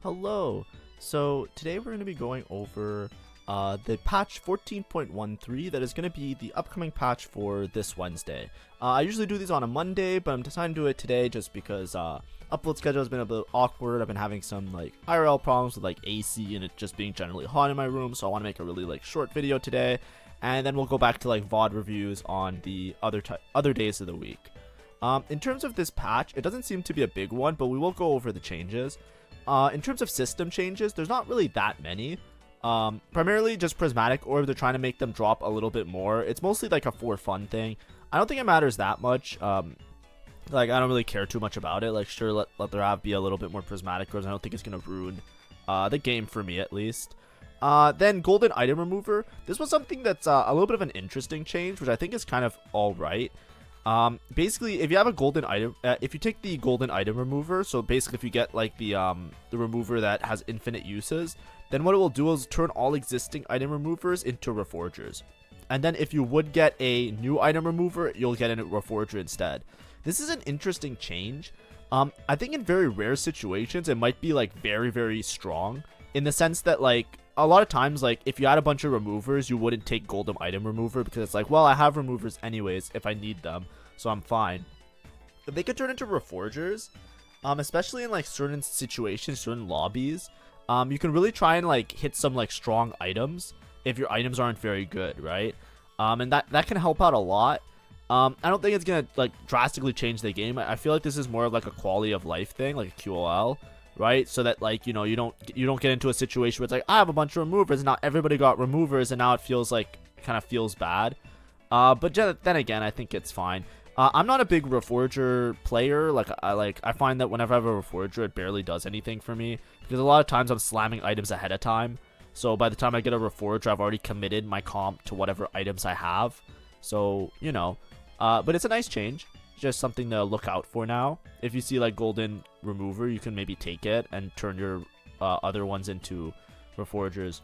Hello. So today we're going to be going over the patch 14.13 that is going to be the upcoming patch for this Wednesday. I usually do these on a Monday, but I'm deciding to do it today just because upload schedule has been a bit awkward. I've been having some like IRL problems with like AC and it just being generally hot in my room, so I want to make a really like short video today, and then we'll go back to like VOD reviews on the other days of the week. In terms of this patch, it doesn't seem to be a big one, but we will go over the changes. In terms of system changes, there's not really that many. Primarily just prismatic orb, they're trying to make them drop a little bit more. It's mostly like a for fun thing. I don't think it matters that much. Like I don't really care too much about it. Like sure, let there be a little bit more prismatic orbs. I don't think it's gonna ruin the game for me at least. Then golden item remover. This was something that's a little bit of an interesting change, which I think is kind of alright. Basically, if you have a golden item, if you take the golden item remover, so basically if you get like the remover that has infinite uses, then what it will do is turn all existing item removers into reforgers. And then if you would get a new item remover, you'll get a reforger instead. This is an interesting change. I think in very rare situations, it might be like very, very strong in the sense that like a lot of times, like if you had a bunch of removers, you wouldn't take golden item remover because it's like, well, I have removers anyways if I need them, so I'm fine. If they could turn into reforgers, especially in like certain situations, certain lobbies, you can really try and like hit some like strong items if your items aren't very good, right? And that can help out a lot. I don't think it's gonna like drastically change the game. I feel like this is more of like a quality of life thing, like a QOL. Right, so that like you know you don't get into a situation where it's like I have a bunch of removers and now everybody got removers and now it feels like kind of feels bad. But then again, I think it's fine. I'm not a big reforger player. I find that whenever I have a reforger, it barely does anything for me because a lot of times I'm slamming items ahead of time. So by the time I get a reforger, I've already committed my comp to whatever items I have. So you know, but it's a nice change. Just something to look out for now. If you see like golden remover, you can maybe take it and turn your other ones into reforgers.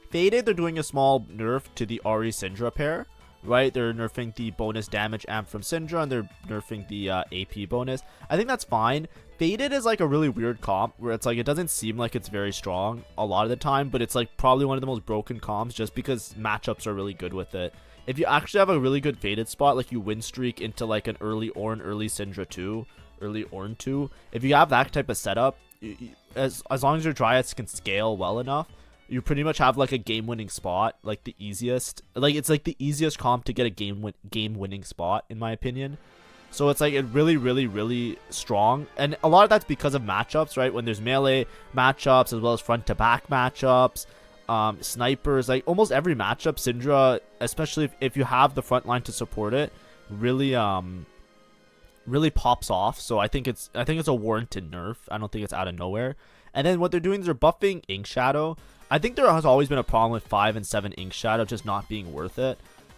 Faded, they're doing a small nerf to the Ahri Syndra pair, right? They're nerfing the bonus damage amp from Syndra and they're nerfing the AP bonus. I think that's fine. Faded is like a really weird comp where it's like it doesn't seem like it's very strong a lot of the time, but it's like probably one of the most broken comps just because matchups are really good with it. If you actually have a really good faded spot, like you win streak into like an early Ornn, early Syndra 2, early Ornn 2, if you have that type of setup, as long as your Dryads can scale well enough, you pretty much have like a game-winning spot, like the easiest, like it's like the easiest comp to get a game-winning spot in my opinion. So it's like it really strong, and a lot of that's because of matchups, right? When there's melee matchups as well as front-to-back matchups. Snipers, like almost every matchup, Syndra, especially if you have the front line to support it, really pops off. So I think it's a warranted nerf. I don't think it's out of nowhere. And then what they're doing is they're buffing Ink Shadow. I think there has always been a problem with 5 and 7 Ink Shadow just not being worth it.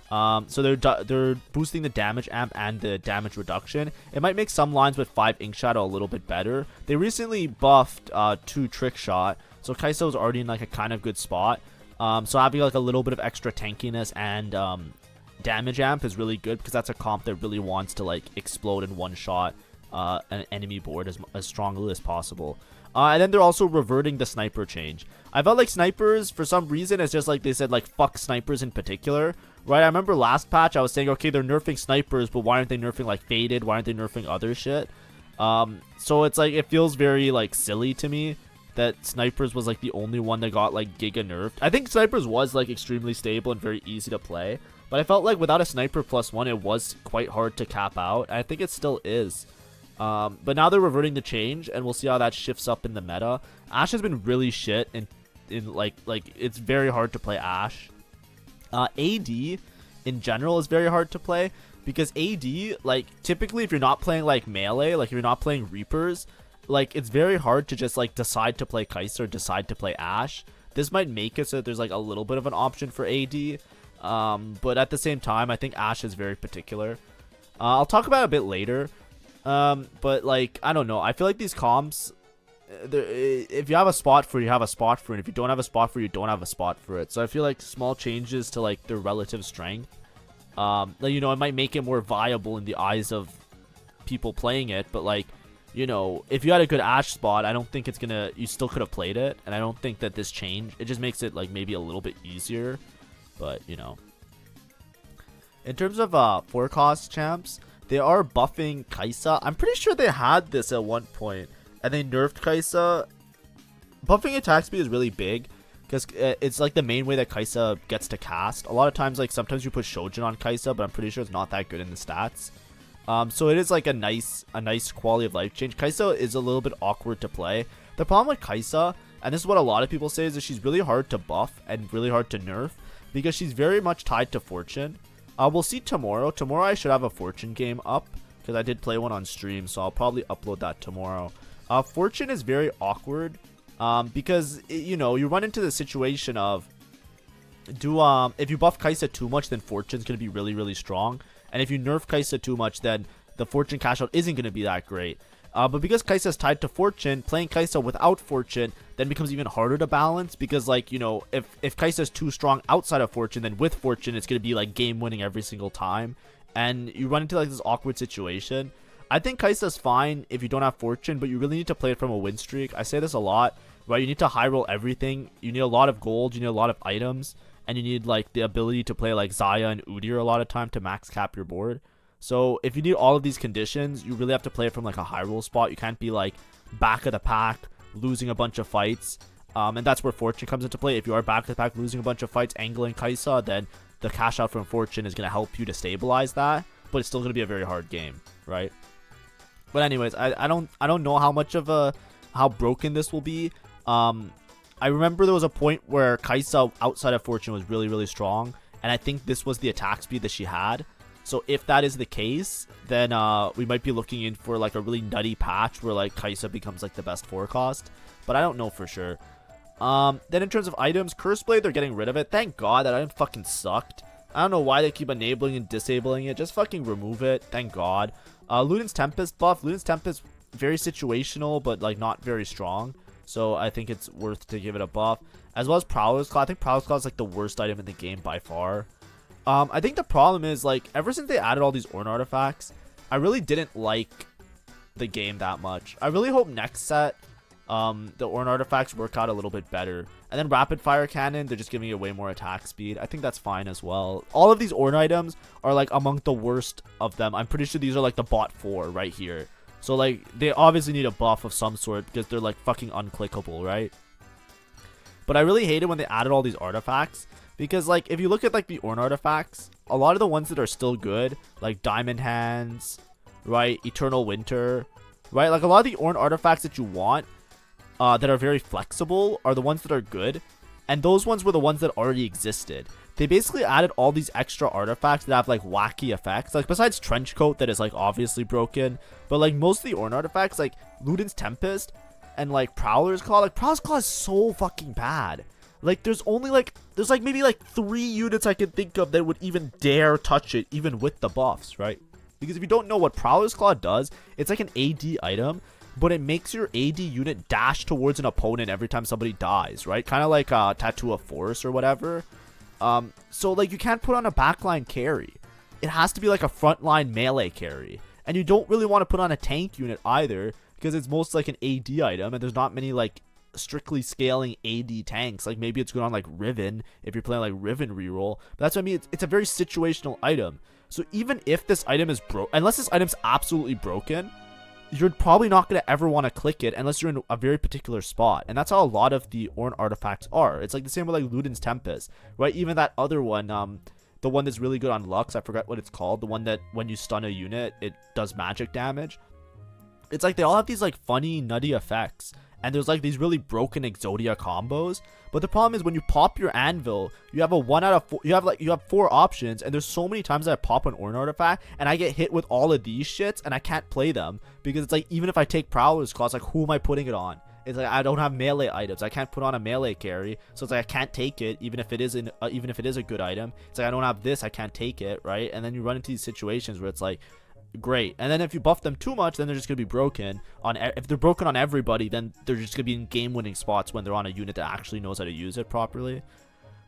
So they're boosting the damage amp and the damage reduction. It might make some lines with 5 Ink Shadow a little bit better. They recently buffed 2 Trick Shot. So Kaisa was already in like a kind of good spot. So having like a little bit of extra tankiness and damage amp is really good because that's a comp that really wants to like explode in one shot an enemy board as strongly as possible. And then they're also reverting the sniper change. I felt like snipers, for some reason, it's just like they said like fuck snipers in particular. Right, I remember last patch I was saying, okay, they're nerfing snipers, but why aren't they nerfing like faded? Why aren't they nerfing other shit? So it's like it feels very like silly to me that snipers was like the only one that got like giga nerfed. I think snipers was like extremely stable and very easy to play, but I felt like without a sniper +1 it was quite hard to cap out. I think it still is, but now they're reverting the change and we'll see how that shifts up in the meta. Ashe has been really shit in like it's very hard to play Ashe. AD in general is very hard to play because AD, like typically if you're not playing like melee, like if you're not playing Reapers, like it's very hard to just like decide to play Kaisa or decide to play Ashe. This might make it so that there's like a little bit of an option for AD, but at the same time I think Ashe is very particular. I'll talk about it a bit later, but like I don't know, I feel like these comps, if you have a spot for it, you have a spot for it. If you don't have a spot for it, you don't have a spot for it. So I feel like small changes to like their relative strength, you know, it might make it more viable in the eyes of people playing it, but like you know, if you had a good Ashe spot, I don't think it's gonna, you still could have played it, and I don't think that this change, it just makes it like maybe a little bit easier, but you know. In terms of 4-cost champs, they are buffing Kaisa. I'm pretty sure they had this at one point, and they nerfed Kaisa. Buffing attack speed is really big, because it's like the main way that Kaisa gets to cast. A lot of times, like sometimes you put Shojin on Kaisa, but I'm pretty sure it's not that good in the stats. So it is like a nice quality of life change. Kaisa is a little bit awkward to play. The problem with Kaisa, and this is what a lot of people say, is that she's really hard to buff and really hard to nerf, because she's very much tied to Fortune. We'll see tomorrow. Tomorrow I should have a Fortune game up, because I did play one on stream, so I'll probably upload that tomorrow. Fortune is very awkward, because you know, you run into the situation of, if you buff Kaisa too much, then Fortune's gonna be really strong, and if you nerf Kaisa too much, then the Fortune cash out isn't gonna be that great. But because Kaisa is tied to Fortune, playing Kaisa without Fortune then becomes even harder to balance, because like, you know, if Kaisa is too strong outside of Fortune, then with Fortune it's going to be like game winning every single time, and you run into like this awkward situation. I think Kaisa is fine if you don't have Fortune, but you really need to play it from a win streak. I say this a lot, right? You need to high roll everything. You need a lot of gold, you need a lot of items, and you need like the ability to play like Xayah and Udyr a lot of time to max cap your board. So if you need all of these conditions, you really have to play it from like a high roll spot. You can't be like back of the pack, losing a bunch of fights. And that's where Fortune comes into play. If you are back of the pack, losing a bunch of fights, angling Kaisa, then the cash out from Fortune is going to help you to stabilize that. But it's still going to be a very hard game, right? But anyways, I don't know how much of how broken this will be. I remember there was a point where Kaisa outside of Fortune was really strong, and I think this was the attack speed that she had. So if that is the case, then we might be looking in for like a really nutty patch where like Kaisa becomes like the best 4-cost, but I don't know for sure. Then in terms of items, Curse Blade, they're getting rid of it. Thank God. That item fucking sucked. I don't know why they keep enabling and disabling it. Just fucking remove it. Thank God. Luden's Tempest buff. Luden's Tempest, very situational, but like not very strong. So I think it's worth to give it a buff. As well as Prowler's Claw. I think Prowler's Claw is like the worst item in the game by far. I think the problem is, like, ever since they added all these Ornn artifacts, I really didn't like the game that much. I really hope next set, the Ornn artifacts work out a little bit better. And then Rapid Fire Cannon, they're just giving you way more attack speed. I think that's fine as well. All of these Ornn items are, like, among the worst of them. I'm pretty sure these are, like, the bot 4 right here. So, like, they obviously need a buff of some sort because they're, like, fucking unclickable, right? But I really hated when they added all these artifacts. Because, like, if you look at, like, the Ornn artifacts, a lot of the ones that are still good, like Diamond Hands, right, Eternal Winter, right, like, a lot of the Ornn artifacts that you want, that are very flexible, are the ones that are good, and those ones were the ones that already existed. They basically added all these extra artifacts that have, like, wacky effects, like, besides Trenchcoat that is, like, obviously broken, but, like, most of the Ornn artifacts, like, Luden's Tempest, and, like, Prowler's Claw, like, Prowler's Claw is so fucking bad. Like, there's maybe like 3 units I can think of that would even dare touch it, even with the buffs, right? Because if you don't know what Prowler's Claw does, it's like an AD item, but it makes your AD unit dash towards an opponent every time somebody dies, right? Kind of like Tattoo of Force or whatever. So, like, you can't put on a backline carry. It has to be like a frontline melee carry. And you don't really want to put on a tank unit either, because it's most like an AD item, and there's not many, like, strictly scaling AD tanks. Like, maybe it's good on like Riven if you're playing like Riven reroll, but that's what I mean. It's a very situational item. So even if this item is unless this item's absolutely broken, you're probably not going to ever want to click it unless you're in a very particular spot. And that's how a lot of the Ornn artifacts are. It's like the same with like Luden's Tempest, right? Even that other one, the one that's really good on Lux, I forgot what it's called, the one that when you stun a unit it does magic damage. It's like they all have these like funny nutty effects, and there's like these really broken Exodia combos. But the problem is when you pop your anvil, you have a 1 out of 4, you have 4 options, and there's so many times that I pop an Ornn artifact and I get hit with all of these shits and I can't play them, because it's like, even if I take Prowler's Claw, it's like, who am I putting it on? It's like, I don't have melee items. I can't put on a melee carry, so it's like I can't take it even if it is a good item. It's like, I don't have this, I can't take it, right? And then you run into these situations where it's like, great. And then if you buff them too much, then they're just gonna be broken on if they're broken on everybody, then they're just gonna be in game-winning spots when they're on a unit that actually knows how to use it properly.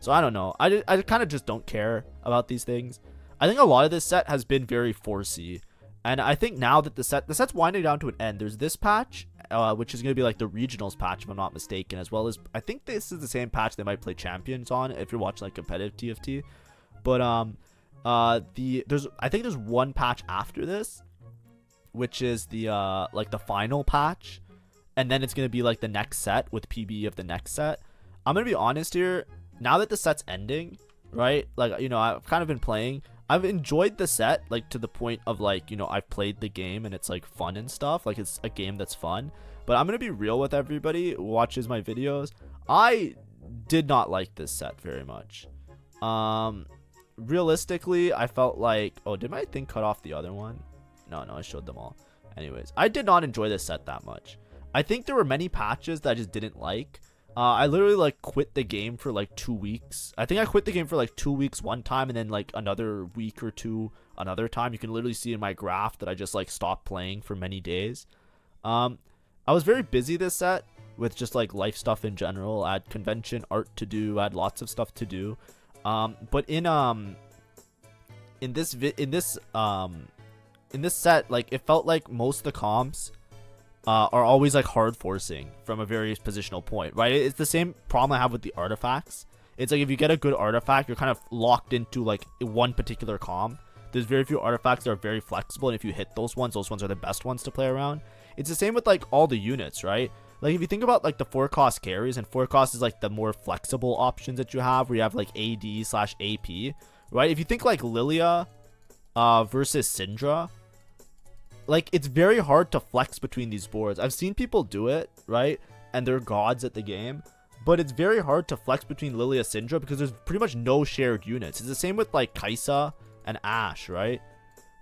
So I don't know. I kind of just don't care about these things. I think a lot of this set has been very forcey, And I think now that the set's winding down to an end, there's this patch, which is going to be like the regionals patch, if I'm not mistaken, as well as I think this is the same patch they might play champions on if you're watching like competitive TFT. But I think there's one patch after this, which is the like the final patch, and then it's going to be like the next set with PB of the next set. I'm going to be honest here, now that the set's ending, right? Like, you know, I've kind of been playing. I've enjoyed the set, like, to the point of, like, you know, I've played the game and it's, like, fun and stuff. Like, it's a game that's fun. But I'm going to be real with everybody who watches my videos. I did not like this set very much. Realistically, I felt like... Oh, did my thing cut off the other one? No, I showed them all. Anyways, I did not enjoy this set that much. I think there were many patches that I just didn't like. I literally like quit the game for like 2 weeks. I think I quit the game for like 2 weeks one time, and then like another week or two another time. You can literally see in my graph that I just like stopped playing for many days. I was very busy this set with just like life stuff in general. I had convention art to do. I had lots of stuff to do. But in this set, like, it felt like most of the comps are always like hard forcing from a very positional point, right? It's the same problem I have with the artifacts. It's like if you get a good artifact, you're kind of locked into like one particular comp. There's very few artifacts that are very flexible, and if you hit those ones are the best ones to play around. It's the same with like all the units, right? Like if you think about like the 4-cost carries, and 4-cost is like the more flexible options that you have, where you have like AD/AP, right? If you think like Lilia versus Syndra, like, it's very hard to flex between these boards. I've seen people do it, right? And they're gods at the game. But it's very hard to flex between Lilia Syndra because there's pretty much no shared units. It's the same with, like, Kaisa and Ashe, right?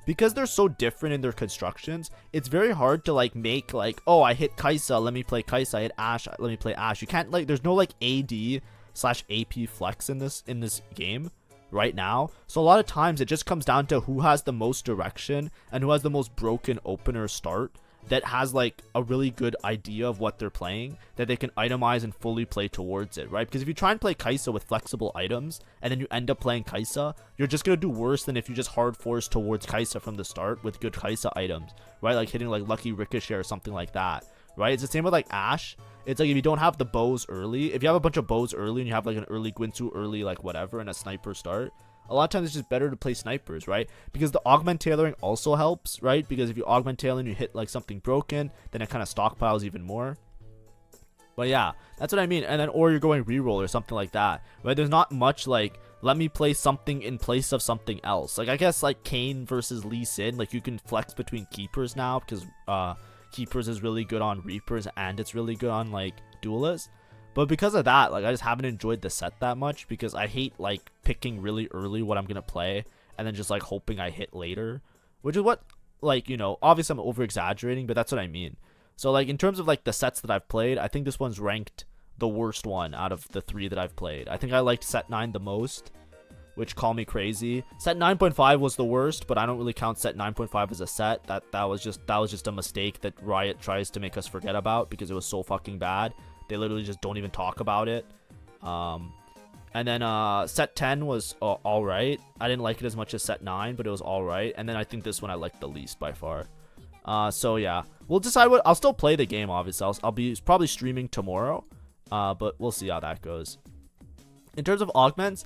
Because they're so different in their constructions, it's very hard to, like, make, like, oh, I hit Kaisa, let me play Kaisa. I hit Ashe, let me play Ashe. You can't, like, there's no, like, AD/AP flex in this game right now. So a lot of times it just comes down to who has the most direction and who has the most broken opener start that has like a really good idea of what they're playing that they can itemize and fully play towards it, right? Because if you try and play Kaisa with flexible items and then you end up playing Kaisa, you're just going to do worse than if you just hard force towards Kaisa from the start with good Kaisa items, right? Like hitting like Lucky Ricochet or something like that, right? It's the same with like Ashe. It's like if you don't have the bows early, if you have a bunch of bows early and you have like an early Guinsu early like whatever and a sniper start, a lot of times it's just better to play snipers, right? Because the augment tailoring also helps, right? Because if you augment tailor and you hit like something broken, then it kind of stockpiles even more. But yeah, that's what I mean. And then, or you're going reroll or something like that, right? There's not much like, let me play something in place of something else. Like, I guess like Kayn versus Lee Sin, like you can flex between keepers now because keepers is really good on reapers and it's really good on like duelists. But because of that, like, I just haven't enjoyed the set that much because I hate like picking really early what I'm gonna play and then just like hoping I hit later, which is what, like, you know, obviously I'm over exaggerating, but that's what I mean. So like in terms of like the sets that I've played, I think this one's ranked the worst one out of the 3 that I've played. I think I liked set 9 the most, which, call me crazy. Set 9.5 was the worst, but I don't really count set 9.5 as a set. That was just a mistake that Riot tries to make us forget about because it was so fucking bad. They literally just don't even talk about it. And then set 10 was alright. I didn't like it as much as set 9, but it was alright. And then I think this one I liked the least by far. So yeah, we'll decide what. I'll still play the game, obviously. I'll be probably streaming tomorrow, but we'll see how that goes. In terms of augments,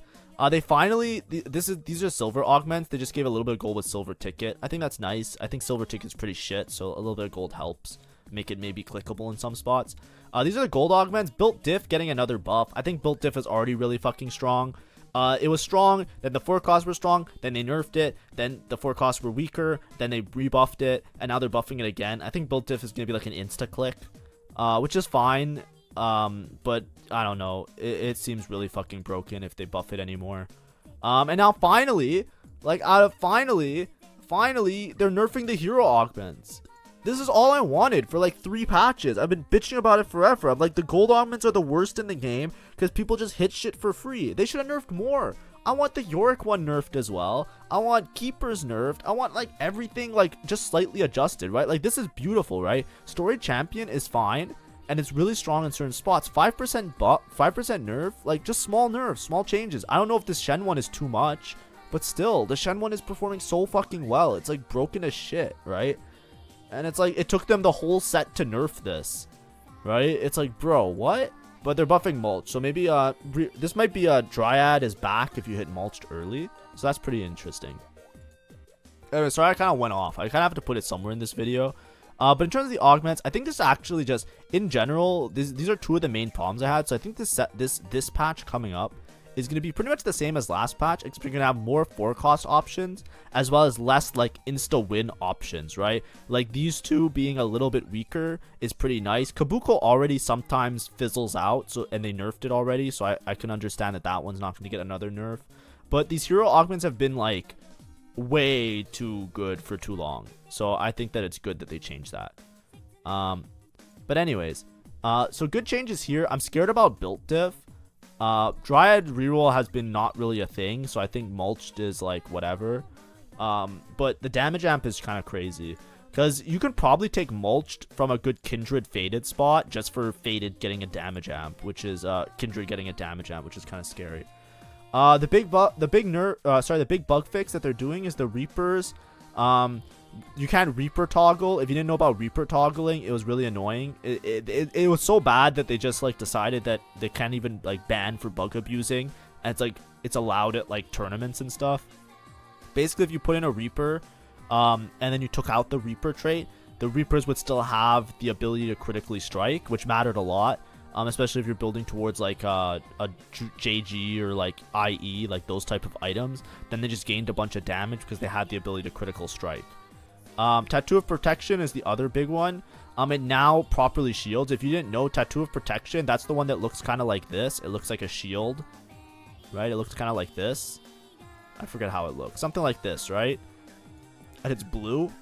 they finally, these are silver augments. They just gave a little bit of gold with silver ticket. I think that's nice. I think silver ticket's pretty shit, so a little bit of gold helps make it maybe clickable in some spots. These are the gold augments. Built diff getting another buff. I think built diff is already really fucking strong. It was strong, then the 4 costs were strong, then they nerfed it, then the 4 costs were weaker, then they rebuffed it, and now they're buffing it again. I think built diff is gonna be like an insta click, which is fine. But I don't know, it seems really fucking broken if they buff it anymore. And now finally, like finally they're nerfing the hero augments. This is all I wanted for like 3 patches. I've been bitching about it forever. I'm like, the gold augments are the worst in the game because people just hit shit for free. They should have nerfed more. I want the Yorick one nerfed as well. I want keepers nerfed. I want like everything like just slightly adjusted, right? Like, this is beautiful, right? Story champion is fine and it's really strong in certain spots. 5% buff, 5% nerf, like just small nerfs, small changes. I don't know if this Shen one is too much, But still, the Shen one is performing so fucking well. It's like broken as shit, right? And it's like, it took them the whole set to nerf this, right? It's like, bro, what? But they're buffing mulch, so maybe this might be a Dryad is back if you hit mulched early. So that's pretty interesting. Anyway, sorry I kind of went off. I kind of have to put it somewhere in this video. But in terms of the augments, I think this actually just, in general, these are two of the main problems I had. So I think this patch coming up is going to be pretty much the same as last patch, except you're going to have more 4-cost options, as well as less, like, insta-win options, right? Like, these two being a little bit weaker is pretty nice. Kabuko already sometimes fizzles out, and they nerfed it already, so I can understand that one's not going to get another nerf. But these hero augments have been, like, way too good for too long, so I think that it's good that they changed that. But anyways, so good changes here. I'm scared about built diff. Dryad reroll has been not really a thing, so I think mulched is like whatever. But the damage amp is kind of crazy, because you can probably take mulched from a good Kindred faded spot just for faded getting a damage amp, which is Kindred getting a damage amp, which is kind of scary. The big bug fix that they're doing is the Reapers. You can't Reaper toggle. If you didn't know about Reaper toggling, it was really annoying. It was so bad that they just like decided that they can't even like ban for bug abusing, and it's like it's allowed at like tournaments and stuff. Basically, if you put in a Reaper, and then you took out the Reaper trait, the Reapers would still have the ability to critically strike, which mattered a lot. Especially if you're building towards like a JG or like IE, like those type of items, then they just gained a bunch of damage because they had the ability to critical strike. Tattoo of Protection is the other big one. It now properly shields. If you didn't know, Tattoo of Protection, that's the one that looks kind of like this. It looks like a shield, right? It looks kind of like this. I forget how it looks. Something like this, right? And it's blue.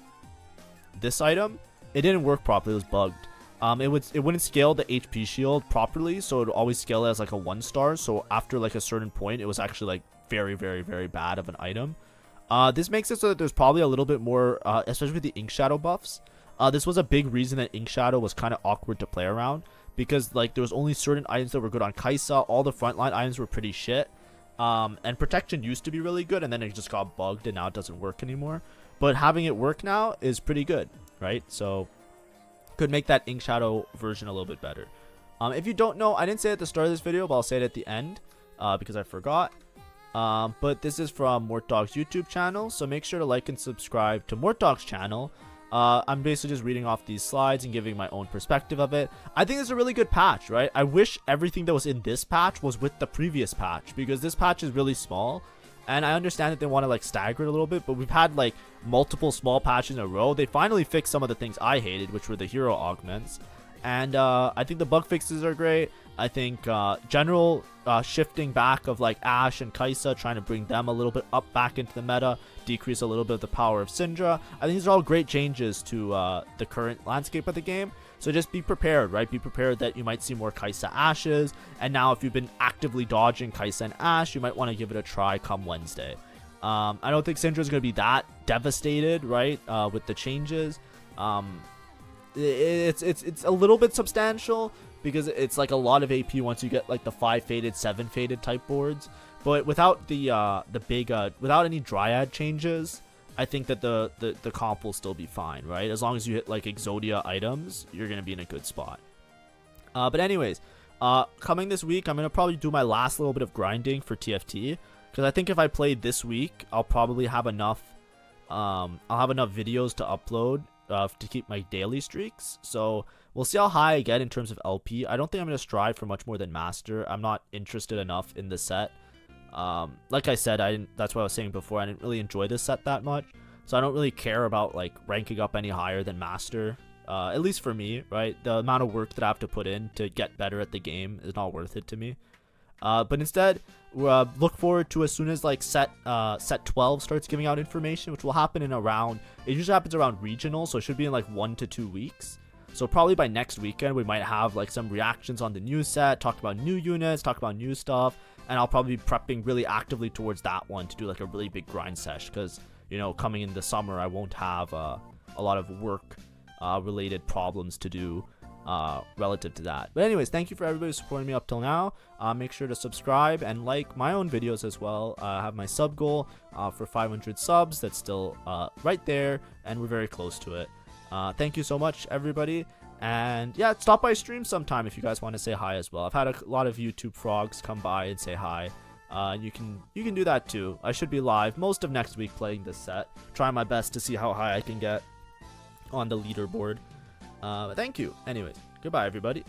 This item, it didn't work properly. It was bugged. It wouldn't scale the HP shield properly, so it would always scale it as like a 1-star. So after like a certain point, it was actually like very, very, very bad of an item. This makes it so that there's probably a little bit more, especially with the Ink Shadow buffs. This was a big reason that Ink Shadow was kind of awkward to play around, because like there was only certain items that were good on Kaisa. All the frontline items were pretty shit. And Protection used to be really good, and then it just got bugged, and now it doesn't work anymore. But having it work now is pretty good, right? So could make that Ink Shadow version a little bit better. If you don't know, I didn't say it at the start of this video, but I'll say it at the end because I forgot. But this is from Mortdog's YouTube channel, so make sure to like and subscribe to Mortdog's channel. I'm basically just reading off these slides and giving my own perspective of it. I think it's a really good patch, right? I wish everything that was in this patch was with the previous patch, because this patch is really small. And I understand that they want to like stagger it a little bit, but we've had like multiple small patches in a row. They finally fixed some of the things I hated, which were the hero augments. And I think the bug fixes are great. I think general shifting back of like Ashe and Kaisa, trying to bring them a little bit up back into the meta, decrease a little bit of the power of Syndra. I think these are all great changes to the current landscape of the game. So just be prepared, right? Be prepared that you might see more Kaisa Ashes. And now if you've been actively dodging Kaisa and Ashe, you might want to give it a try come Wednesday. I don't think Syndra is going to be that devastated, right, with the changes. It's a little bit substantial, because it's like a lot of AP once you get like the 5 faded, 7 faded type boards. But without the big without any Dryad changes, I think that the comp will still be fine, right? As long as you hit like Exodia items, you're gonna be in a good spot. But anyways, coming this week, I'm gonna probably do my last little bit of grinding for TFT, because I think if I play this week, I'll probably have enough. I'll have enough videos to upload to keep my daily streaks. So we'll see how high I get in terms of LP. I don't think I'm going to strive for much more than Master. I'm not interested enough in the set. Like I said, that's what I was saying before. I didn't really enjoy this set that much. So I don't really care about like ranking up any higher than Master. At least for me, right? The amount of work that I have to put in to get better at the game is not worth it to me. But instead, look forward to as soon as like set 12 starts giving out information, which will happen in around, it usually happens around regional, so it should be in like 1 to 2 weeks. So probably by next weekend, we might have like some reactions on the new set, talk about new units, talk about new stuff, and I'll probably be prepping really actively towards that one to do like a really big grind sesh, because, you know, coming in the summer, I won't have a lot of work related problems to do. relative to that. But anyways, thank you for everybody supporting me up till now. Make sure to subscribe and like my own videos as well. I have my sub goal for 500 subs. That's still right there, and we're very close to it. Thank you so much, everybody. And yeah, stop by stream sometime if you guys want to say hi as well. I've had a lot of YouTube frogs come by and say hi. You can do that too. I should be live most of next week playing this set. Trying my best to see how high I can get on the leaderboard. Thank you. Anyways, goodbye everybody.